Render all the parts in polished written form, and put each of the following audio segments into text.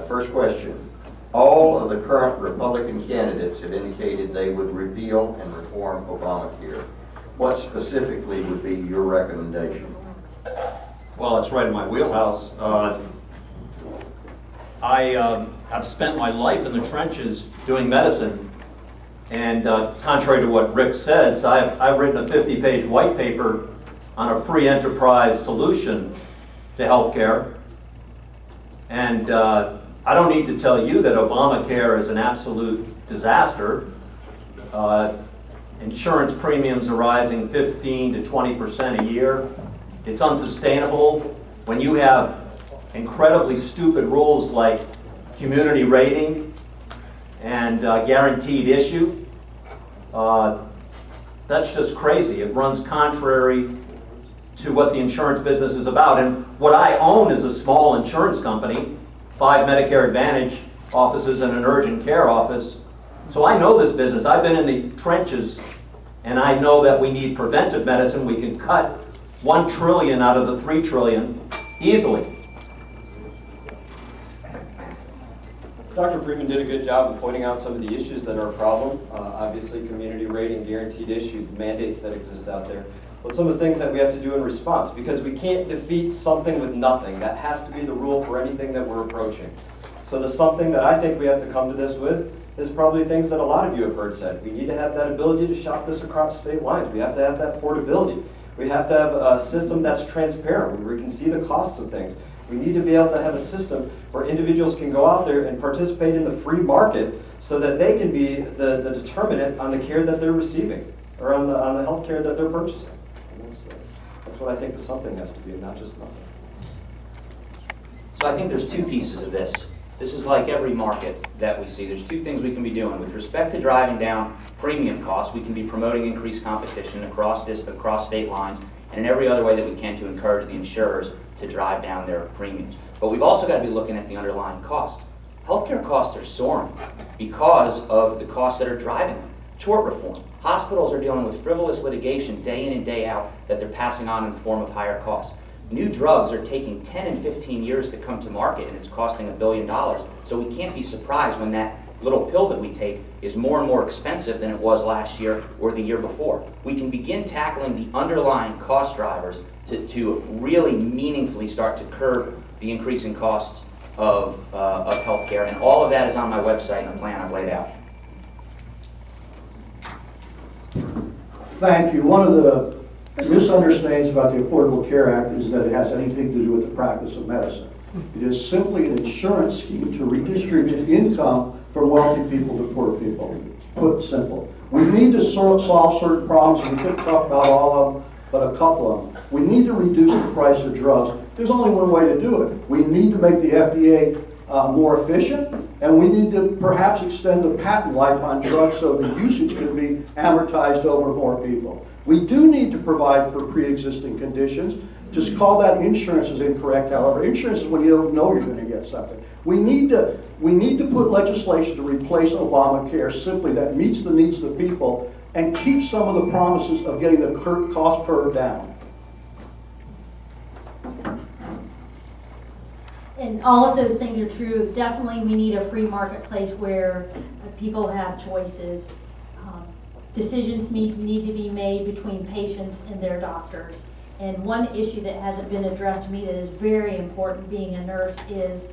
First question. All of the current Republican candidates have indicated they would repeal and reform Obamacare. What specifically would be your recommendation? Well, it's right in my wheelhouse. I have spent my life in the trenches doing medicine, and contrary to what Rick says, I've written a 50-page white paper on a free enterprise solution to healthcare. And I don't need to tell you that Obamacare is an absolute disaster. Insurance premiums are rising 15 to 20% a year. It's unsustainable. When you have incredibly stupid rules like community rating and guaranteed issue, that's just crazy. It runs contrary to what the insurance business is about. And what I own is a small insurance company, 5 Medicare Advantage offices and an urgent care office. So I know this business. I've been in the trenches, and I know that we need preventive medicine. We can cut $1 trillion out of the $3 trillion easily. Dr. Freeman did a good job of pointing out some of the issues that are a problem. Obviously, community rating, guaranteed issue, mandates that exist out there. But some of the things that we have to do in response, because we can't defeat something with nothing. That has to be the rule for anything that we're approaching. So the something that I think we have to come to this with is probably things that a lot of you have heard said. We need to have that ability to shop this across state lines. We have to have that portability. We have to have a system that's transparent, where we can see the costs of things. We need to be able to have a system where individuals can go out there and participate in the free market so that they can be the determinant on the care that they're receiving or on the health care that they're purchasing. And that's what I think the something has to be, and not just nothing. So I think there's 2 pieces of this. This is like every market that we see. There's 2 things we can be doing. With respect to driving down premium costs, we can be promoting increased competition across state lines and in every other way that we can to encourage the insurers to drive down their premiums. But we've also got to be looking at the underlying cost. Healthcare costs are soaring because of the costs that are driving them. Tort reform. Hospitals are dealing with frivolous litigation day in and day out that they're passing on in the form of higher costs. New drugs are taking 10 and 15 years to come to market, and it's costing $1 billion. So we can't be surprised when that little pill that we take is more and more expensive than it was last year or the year before. We can begin tackling the underlying cost drivers to really meaningfully start to curb the increasing costs of healthcare, and all of that is on my website and the plan I've laid out. Thank you. One of the misunderstandings about the Affordable Care Act is that it has anything to do with the practice of medicine. It is simply an insurance scheme to redistribute income from wealthy people to poor people. Put simple. We need to solve certain problems, and we could talk about all of them, but a couple of them. We need to reduce the price of drugs. There's only one way to do it. We need to make the FDA more efficient, and we need to perhaps extend the patent life on drugs so the usage can be amortized over more people. We do need to provide for pre-existing conditions. Just call that insurance is incorrect, however. Insurance is when you don't know you're going to get something. We need to put legislation to replace Obamacare simply that meets the needs of the people and keeps some of the promises of getting the cost curve down. And all of those things are true. Definitely we need a free marketplace where people have choices. Decisions need to be made between patients and their doctors. And one issue that hasn't been addressed to me that is very important being a nurse is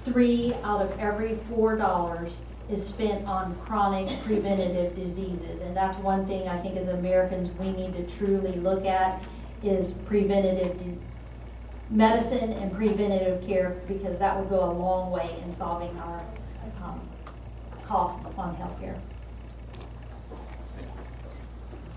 3 out of every $4 is spent on chronic preventative diseases. And that's one thing I think as Americans we need to truly look at is preventative medicine and preventative care, because that would go a long way in solving our cost on healthcare.